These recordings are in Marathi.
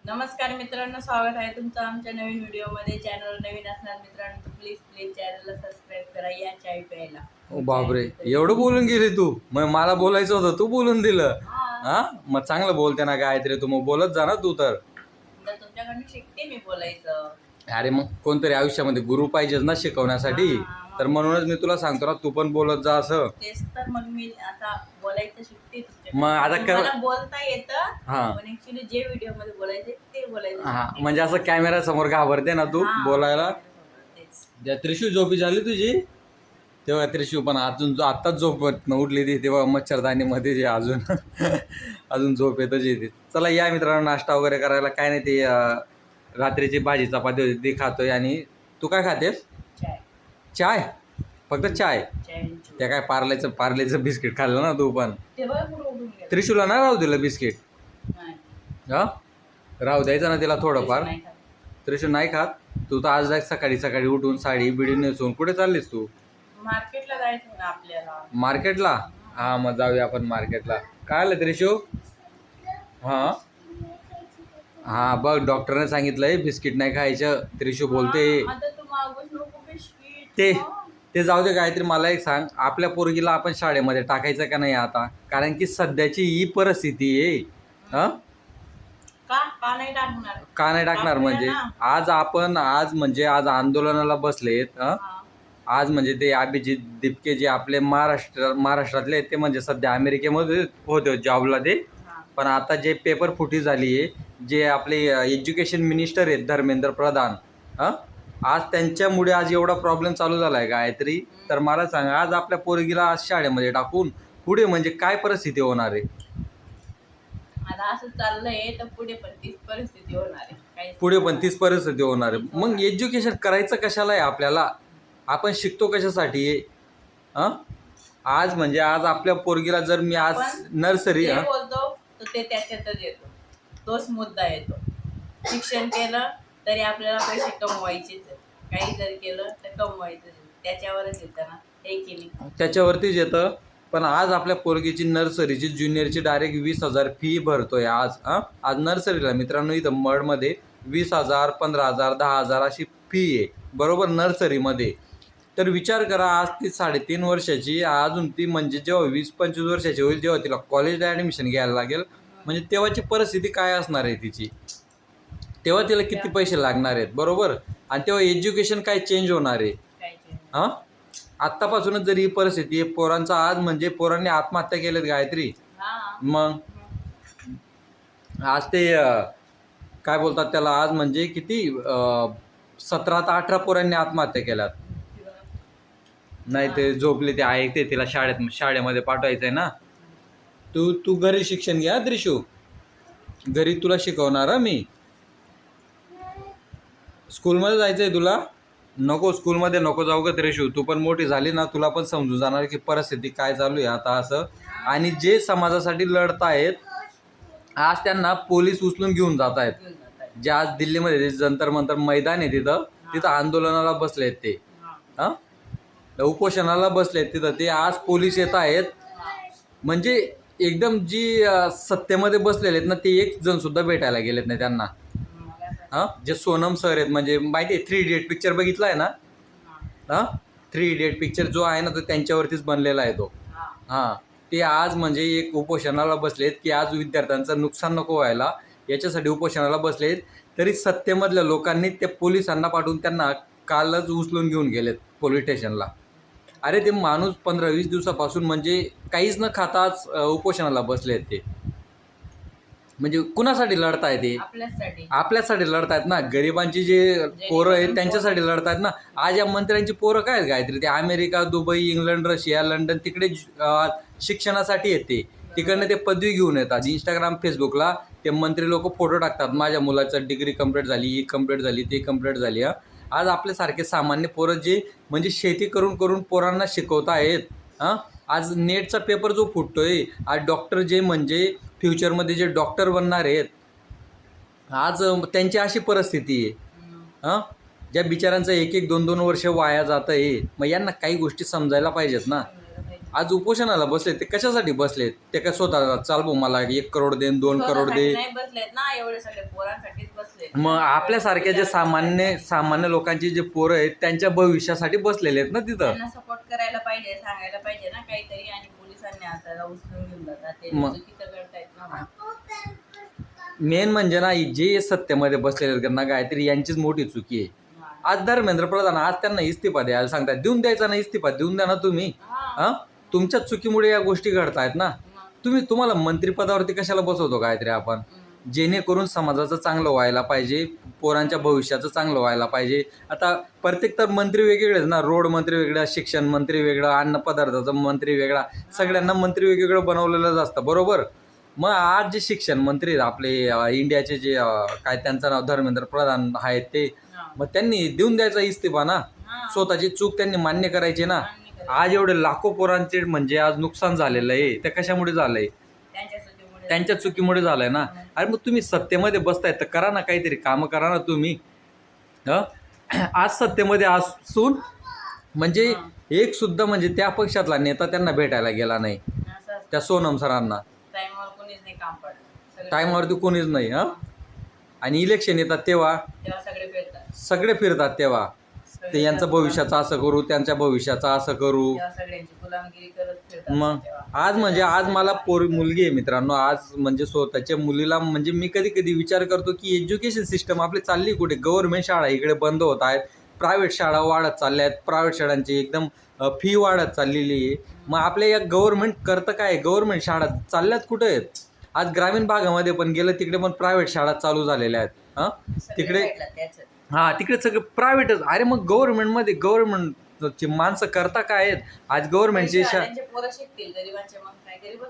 नमस्कार मित्रांनो, स्वागत आहे तुमचं आमच्या नवीन व्हिडिओमध्ये. चॅनल नवीन असणार मित्रांनो तर प्लीज चॅनलला सबस्क्राईब करा. या चाय प्यायला. ओ बापरे, एवढं बोलून गेली तू? मग मला बोलायचं होतं, तू बोलून दिलं. हा, मग चांगलं बोलते ना गायत्री तू, मग बोलत जा ना तू तर. तुमच्याकडून शिकते मी बोलायचं. अरे मग कोणतरी आयुष्यामध्ये गुरु पाहिजेच ना शिकवण्यासाठी. तर म्हणूनच मी तुला सांगतो ना, तू पण बोलत जा असं. तेच तर मग मी आता बोलायचं शिकते. मग आता मला बोलता येतं, हा, पण ऍक्च्युली जे व्हिडिओ मध्ये बोलायचे ते बोलायचं. हा, म्हणजे असं कॅमेरा समोर घाबरते ना तू बोलायला. त्या त्रिशू झोपी झाली तुझी तेव्हा, त्रिशू पण अजून आत्ताच झोपत उठली ती तेव्हा मच्छरदानीमध्ये जे अजून अजून झोप येतच येते. चला या मित्रांनो, नाश्ता वगैरे करायला. काय नाही ते रात्रीची भाजी चपाती होती ती खातोय. आणि तू काय खातेस? चाय? फक्त चाय? त्या काय पार्लेचं बिस्किट खाल्लं ना तू पण. त्रिशूला नाही राहू दिलं बिस्किट? हा, राहू द्यायचं ना तिला थोडंफार. त्रिशू नाही खात. तू तर आज सकाळी सकाळी उठून साडी बिडी नेसून कुठे चाललीस तू? मार्केटला जायचं ना आपल्याला. मार्केटला? हा, मग जाऊया आपण मार्केटला. काय आलं त्रिशू? हा हा, बघ डॉक्टरने सांगितलंय बिस्किट नाही खायचं. त्रिशू बोलते ते ते जाऊ दे. गायत्री मला एक सांग, आपल्या पोरगीला आपण शाळेमध्ये टाकायचं का नाही आता? कारण की सध्याची ही परिस्थिती आहे. का नाही टाकणार? का नाही टाकणार म्हणजे आज आंदोलनाला बसलेत. आज म्हणजे ते अभिजित दिपके जे आपले महाराष्ट्रातले ते म्हणजे सध्या अमेरिकेमध्ये होते जॉबला ते. पण आता जे पेपर फुटी झाली आहे, जे आपले एज्युकेशन मिनिस्टर आहेत धर्मेंद्र प्रधान, आज त्यांच्यामुळे आज एवढा प्रॉब्लेम चालू झाला आहे गायत्री. तर मला सांग, आज आपल्या पोरगीला आज शाळेमध्ये टाकून पुढे म्हणजे काय परिस्थिती होणार आहे? आता असं चाललंय तर पुढे पण तीच परिस्थिती होणार आहे. पुढे पण तीच परिस्थिती होणार आहे. मग एज्युकेशन करायचं कशाला आहे आपल्याला? आपण शिकतो कशासाठी आहे? आज आपल्या पोरगीला जर मी आज नर्सरी बोलतो तर ते त्याच्यातच येतो. तोच मुद्दा येतो. शिक्षण केलं तरी आपल्याला पैसे कमवायचेच. काही जर केलं तर कमवायचं, त्याच्यावरच येतं ना. हे केली त्याच्यावरतीच येतं. पण आज आपल्या पोरगीची नर्सरीची ज्युनियरची डायरेक्ट 20,000 फी भरतोय आज नर्सरीला मित्रांनो. इथं मडमध्ये 20,000, 15,000, 10,000 अशी फी आहे बरोबर नर्सरीमध्ये. तर विचार करा, आज ती 3.5 वर्षाची, अजून ती म्हणजे जेव्हा 20-25 वर्षाची होईल जेव्हा तिला कॉलेजला ॲडमिशन घ्यायला लागेल, म्हणजे तेव्हाची परिस्थिती काय असणार आहे तिची? तेव्हा तिला किती पैसे लागणार आहेत बरोबर? आणि तेव्हा एज्युकेशन काय चेंज होणार आहे? आत्तापासूनच जर ही परिस्थिती आहे पोरांचा, आज म्हणजे पोरांनी आत्महत्या केल्यात गायत्री. मग आज ते काय बोलतात त्याला, आज म्हणजे किती 17 ते 18 पोरांनी आत्महत्या केल्यात. नाही ते झोपले, ते ऐकते तिला शाळेमध्ये पाठवायचं आहे ना. तू घरी शिक्षण घ्या त्रिशू, घरी तुला शिकवणार मी. स्कूलमध्ये जायचं आहे तुला? नको, स्कूलमध्ये नको जाऊ ग त्रिशू. तू पण मोठी झाली ना, तुला पण समजून जाणार की परिस्थिती काय चालू आहे आता असं. आणि जे समाजासाठी लढतायत आज त्यांना पोलीस उचलून घेऊन जात आहेत. जे आज दिल्लीमध्ये जंतर मंतर मैदान आहे तिथं आंदोलनाला बसले आहेत ते, उपोषणाला बसलेत तिथं. ते आज पोलीस येत आहेत. म्हणजे एकदम जी सत्तेमध्ये बसलेले आहेत ना, ते एक जण सुद्धा भेटायला गेलेत नाही त्यांना. जे सोनम सर आहेत, म्हणजे माहिती आहे 3 इडियट पिक्चर बघितला आहे ना? 3 इडियट पिक्चर जो आहे ना, तो त्यांच्यावरतीच बनलेला आहे तो. ते आज म्हणजे एक उपोषणाला बसलेत की आज विद्यार्थ्यांचं नुकसान नको व्हायला, याच्यासाठी उपोषणाला बसलेत. तरी सत्तेमधल्या लोकांनी त्या पोलिसांना पाठवून त्यांना कालच उचलून घेऊन गेलेत पोलीस स्टेशनला. अरे ते माणूस 15-20 दिवसापासून म्हणजे काहीच न खाताच उपोषणाला बसलेत ते. म्हणजे कुणासाठी लढतायत ते? आपल्यासाठी लढतायत ना. गरिबांची जे पोरं आहेत त्यांच्यासाठी लढतायत ना. आज या मंत्र्यांची पोरं काय आहेत गायत्री? ते America, Dubai, England, Russia, London तिकडे शिक्षणासाठी येते. तिकडनं ते पदवी घेऊन येतात. इंस्टाग्राम, फेसबुकला ते मंत्री लोक फोटो टाकतात, माझ्या मुलाचं डिग्री कंप्लीट झाली, ही कंप्लीट झाली, ते कंप्लीट झाली. आज आपल्यासारखे सामान्य पोरं जे म्हणजे शेती करून करून पोरांना शिकवत आहेत. आज नेटचा पेपर जो फुटतोय, आज डॉक्टर जे म्हणजे फ्युचरमध्ये जे डॉक्टर बनणार आहेत, आज त्यांची अशी परिस्थिती आहे. ज्या बिचारांचं 1-1, 2-2 वर्ष वाया जात आहे. मग यांना काही गोष्टी समजायला पाहिजेत ना. आज उपोषणाला बसले ते कशासाठी बसलेत? ते काय स्वतः चाल भाऊ मला 1 करोड दे 2 करोड दे. नाही बसलेत ना, एवढे सगळे पोरांसाठीच बसलेत. मग आपल्यासारख्या जे सामान्य लोकांची जे पोरं आहेत त्यांच्या भविष्यासाठी बसलेले आहेत ना तिथं. त्यांना सपोर्ट करायला पाहिजे, सांगायला पाहिजे ना काहीतरी. आणि पोलिसांनी आता उचलून घेऊन जातात ते मग. चुकीचं करतायत ना. मेन म्हणजे ना जे सत्तेमध्ये बसलेले आहेत ना गायत्री यांचीच मोठी चुकी आहे. आज धर्मेंद्र प्रधान आज त्यांना इस्तिफा द्यायला सांगतात. देऊन द्यायचा ना इस्तिफा, देऊन द्या ना तुम्ही. हा, तुमच्याच चुकीमुळे या गोष्टी घडतायत ना. तुम्हाला मंत्रिपदावरती कशाला बसवतो गायत्री आपण? जेणेकरून समाजाचं चांगलं व्हायला पाहिजे, पोरांच्या भविष्याचं चांगलं व्हायला पाहिजे. आता प्रत्येक तर मंत्री वेगवेगळेच ना. रोड मंत्री वेगळा, शिक्षण मंत्री वेगळा, अन्न पदार्थाचा मंत्री वेगळा, सगळ्यांना मंत्री वेगवेगळं बनवलेलंच असतं, बरोबर. मग आज जे शिक्षण मंत्री आहेत आपले इंडियाचे जे काय त्यांचं नाव धर्मेंद्र प्रधान आहेत ते, मग त्यांनी देऊन द्यायचा इस्तिफा ना. स्वतःची चूक त्यांनी मान्य करायची ना. आज एवढे लाखो पोरांचे म्हणजे आज नुकसान झालेलं आहे, ते कशामुळे झालंय? त्यांच्या चुकीमुळे झालंय ना. अरे मग तुम्ही सत्तेमध्ये बसताय तर करा ना, काहीतरी कामं करा ना तुम्ही. आज सत्तेमध्ये असून म्हणजे एक सुद्धा म्हणजे त्या पक्षातला नेता त्यांना भेटायला गेला नाही, त्या सोनम सरांना. टाईमवरती कोणीच नाही. आणि इलेक्शन येतात तेव्हा सगळे फिरतात तेव्हा ते यांचं भविष्याचं असं करू, त्यांच्या भविष्याचं असं करू. मग आज म्हणजे आज मला मुलगी आहे मित्रांनो. आज म्हणजे स्वतःच्या मुलीला म्हणजे मी कधी कधी विचार करतो की एज्युकेशन सिस्टम आपली चालली कुठे? गव्हर्नमेंट शाळा इकडे बंद होत आहेत, प्रायव्हेट शाळा वाढत चालल्या आहेत, प्रायव्हेट शाळांची एकदम फी वाढत चाललेली आहे. मग आपल्या या गव्हर्नमेंट करतं काय? गव्हर्नमेंट शाळा चालल्यात कुठे आहेत? आज ग्रामीण भागामध्ये पण गेलं तिकडे पण प्रायव्हेट शाळा चालू झालेल्या आहेत. तिकडे तिकडे सगळं प्रायव्हेटच. अरे मग गव्हर्नमेंटची माणसं करता काय आहेत? आज गव्हर्नमेंटची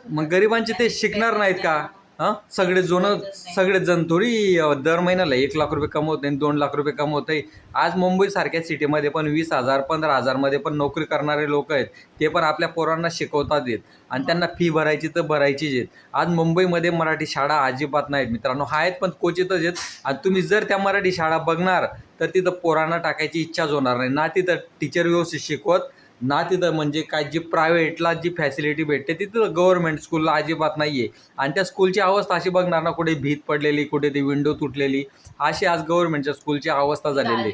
मग गरिबांचे ते शिकणार नाहीत का? सगळे जण थोडी दर महिन्याला 1 लाख रुपये कमवत नाही, 2 लाख रुपये कमवत आहे. आज मुंबईसारख्या सिटीमध्ये पण 20,000 15,000 मध्ये पण नोकरी करणारे लोक आहेत. ते पण आपल्या पोरांना शिकवतात आहेत आणि त्यांना फी भरायची तर भरायचीच आहेत. आज मुंबईमध्ये मराठी शाळा अजिबात नाहीत मित्रांनो, आहेत पण क्वचितच आहेत. आणि तुम्ही जर त्या मराठी शाळा बघणार तर तिथं पोरांना टाकायची इच्छाच होणार नाही ना. तिथं टीचर व्यवस्थित शिकवत ना, तिथं म्हणजे काय जी प्रायव्हेटला जी फॅसिलिटी भेटते तिथं गव्हर्नमेंट स्कूलला अजिबात नाही आहे. आणि त्या स्कूलची अवस्था अशी बघणार ना, कुठे भीत पडलेली, कुठे ती विंडो तुटलेली, अशी आज गव्हर्नमेंटच्या स्कूलची अवस्था झालेली.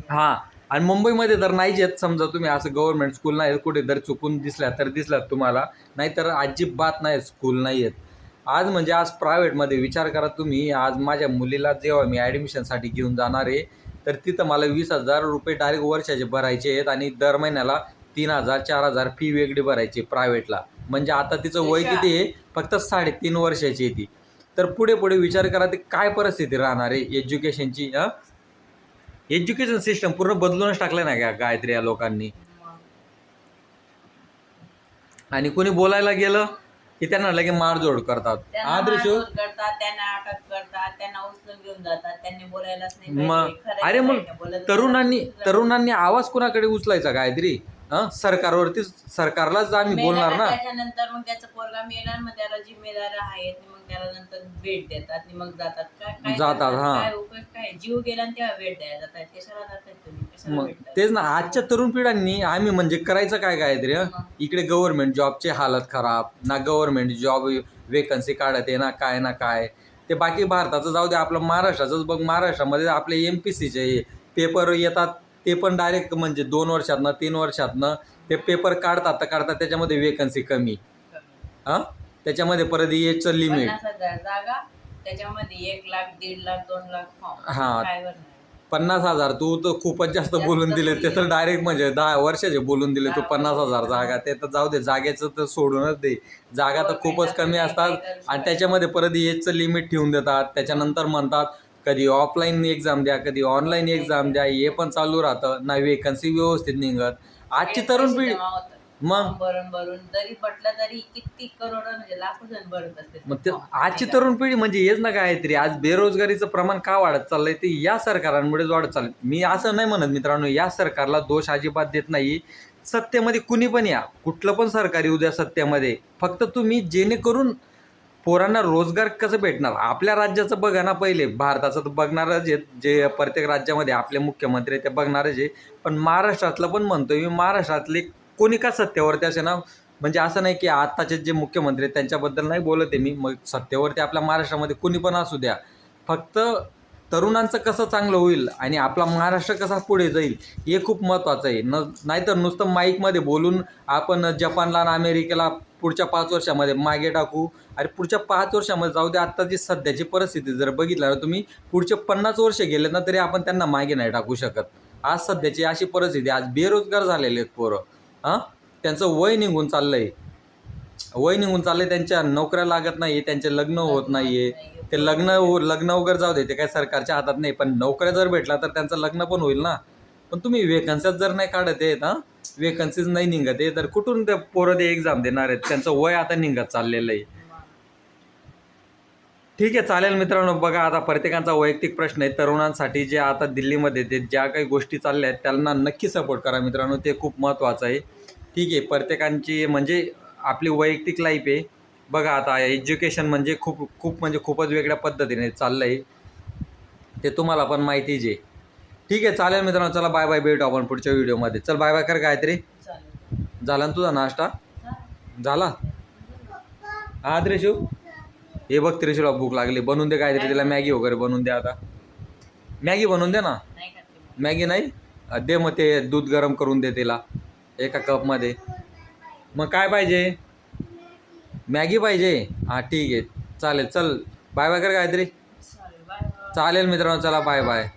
हां, आणि मुंबईमध्ये तर नाहीच आहेत. समजा तुम्ही असं गव्हर्नमेंट स्कूल नाही कुठे जर चुकून दिसल्यात तुम्हाला, नाहीतर अजिबात नाही स्कूल नाही आहेत. आज म्हणजे आज प्रायव्हेटमध्ये विचार करा तुम्ही. आज माझ्या मुलीला जेव्हा मी ॲडमिशनसाठी घेऊन जाणार आहे तर तिथं मला 20,000 रुपये डायरेक्ट वर्षाचे भरायचे आहेत आणि दर महिन्याला 3,000 4,000 फी वेगळी भरायची प्रायव्हेटला. म्हणजे आता तिचं वय किती आहे? फक्त 3.5 वर्षाची आहे ती. तर पुढे विचार करा ते काय परिस्थिती राहणार आहे एज्युकेशनची. एज्युकेशन सिस्टम पूर्ण बदलूनच टाकलं ना गायत्री या लोकांनी. आणि कोणी बोलायला गेलं की त्यांना लगे मारझोड करतात. त्यांना अटक करतात, त्यांना उचलून घेऊन जातात, त्यांनी बोलायलाच नाही. मग अरे मग तरुणांनी आवाज कोणाकडे उचलायचा गायत्री? सरकारलाच आम्ही बोलणार ना. त्याच्यानंतर मग त्याचा पोरगा मेला, मग त्याला जिम्मेदार आहेत, मग त्याला नंतर भेट देतात, मग जातात. काय उपयोग काय? जीव गेला आणि तेव्हा भेट द्यायला जातात. कशाला जातात तुम्ही? मग तेच ना, आजच्या तरुण पिढ्यांनी आम्ही म्हणजे करायचं काय गायत्री? इकडे गव्हर्नमेंट जॉबची हालत खराब ना, गव्हर्नमेंट जॉब वेकन्सी काढत आहे ना काय. ते बाकी भारताचं जाऊ दे, आपलं महाराष्ट्राचंच बघ. महाराष्ट्रामध्ये आपले MPSCचे पेपर येतात, ते पण डायरेक्ट म्हणजे 2 वर्षातनं 3 वर्षातनं ते पेपर काढतात त्याच्यामध्ये वेकन्सी कमी. त्याच्यामध्ये परत एजचं लिमिट. 50,000 जागा, त्याच्यामध्ये 1 लाख 1.5 लाख 2 लाख फॉर्म. हां, 50,000 तू तर खूपच जास्त बोलून दिले. ते तर डायरेक्ट म्हणजे 10 वर्षाचे बोलून दिले तू. 50,000 जागा, ते तर जाऊ दे, जागेचं तर सोडूनच दे. जागा तर खूपच कमी असतात आणि त्याच्यामध्ये परत एजचं लिमिट ठेवून देतात. त्याच्यानंतर म्हणतात कधी ऑफलाईन एक्झाम द्या, कधी ऑनलाईन एक्झाम द्या. हे पण चालू राहतं ना, वेकन्सी व्यवस्थित निघत. आजची तरुण पिढी मग भरून जरी पटलं तरी किती करोड म्हणजे लाखो जण भरत असते. मग आजची तरुण पिढी म्हणजे हेच ना काहीतरी. आज बेरोजगारीचं प्रमाण का वाढत चाललंय? ते या सरकारांमुळेच वाढत चाललंय. मी असं नाही म्हणत मित्रांनो, या सरकारला दोष अजिबात देत नाही. सत्तेमध्ये कुणी पण या, कुठलं पण सरकार येऊ द्या सत्तेमध्ये, फक्त तुम्ही जेणेकरून पोरांना रोजगार कसं भेटणार. आपल्या राज्याचं बघा ना पहिले, भारताचं तर बघणारच आहेत, जे प्रत्येक राज्यामध्ये आपले मुख्यमंत्री ते बघणारच आहे. पण महाराष्ट्रातलं पण म्हणतोय मी, महाराष्ट्रातले कोणी का सत्तेवरती असे ना, म्हणजे असं नाही की आत्ताचे जे मुख्यमंत्री आहेत त्यांच्याबद्दल नाही बोलत आहे मी, मग सत्तेवरती आपल्या महाराष्ट्रामध्ये कोणी पण असू द्या, फक्त तरुणांचं कसं चांगलं होईल आणि आपला महाराष्ट्र कसा पुढे जाईल हे खूप महत्त्वाचं आहे. नाहीतर नुसतं माईकमध्ये बोलून आपण जपानला आणि अमेरिकेला पुढच्या 5 वर्षामध्ये मागे टाकू. अरे पुढच्या 5 वर्षामध्ये जाऊ दे, आत्ताची सध्याची परिस्थिती जर बघितलं ना तुम्ही, पुढचे 50 वर्ष गेले ना तरी आपण त्यांना मागे नाही टाकू शकत. आज सध्याची अशी परिस्थिती, आज बेरोजगार झालेले आहेत पोरं. हां, त्यांचं वय निघून चाललं आहे, त्यांच्या नोकऱ्या लागत नाही, त्यांचे लग्न होत नाही आहे. ते लग्न वगैरे जाऊ दे, ते काय सरकारच्या हातात नाही, पण नोकऱ्या जर भेटला तर त्यांचं लग्न पण होईल ना. पण तुम्ही वेकन्सीज जर नाही काढत आहेत, वेकन्सीज नाही निघत आहे, तर कुठून ते पोरं ते एक्झाम देणार आहेत? त्यांचं वय आता निघत चाललेलं आहे. ठीक आहे, चालेल मित्रांनो. बघा, आता प्रत्येकाचा वैयक्तिक प्रश्न आहे. तरुणांसाठी जे आता दिल्लीमध्ये ते ज्या काही गोष्टी चालल्या आहेत त्यांना नक्की सपोर्ट करा मित्रांनो, ते खूप महत्त्वाचं आहे. ठीक आहे, प्रत्येकांची म्हणजे आपली वैयक्तिक लाईफ आहे. बघा, आता एज्युकेशन म्हणजे खूपच वेगळ्या पद्धतीने चाललं आहे, ते तुम्हाला पण माहितीच आहे. ठीक आहे, चालेल मित्रांनो. चला बाय बाय, भेटू आपण पुढच्या व्हिडिओमध्ये. चल बाय बाय कर गायत्री. चालेल. झाला ना तुझा नाश्ता? झाला? हा त्रिशू, हे बघ त्रिशूला भूक लागली, बनवून दे काहीतरी तिला, मॅगी वगैरे बनवून दे. आता मॅगी बनवून दे ना. नाही खाते मग. मॅगी नाही दे, मग ते दूध गरम करून दे तिला एका कपमध्ये. मग काय पाहिजे? मॅगी पाहिजे? हां ठीक आहे, चालेल. चल बाय बाय कर काहीतरी. चालेल, बाय बाय. चालेल मित्रांनो, चला बाय बाय.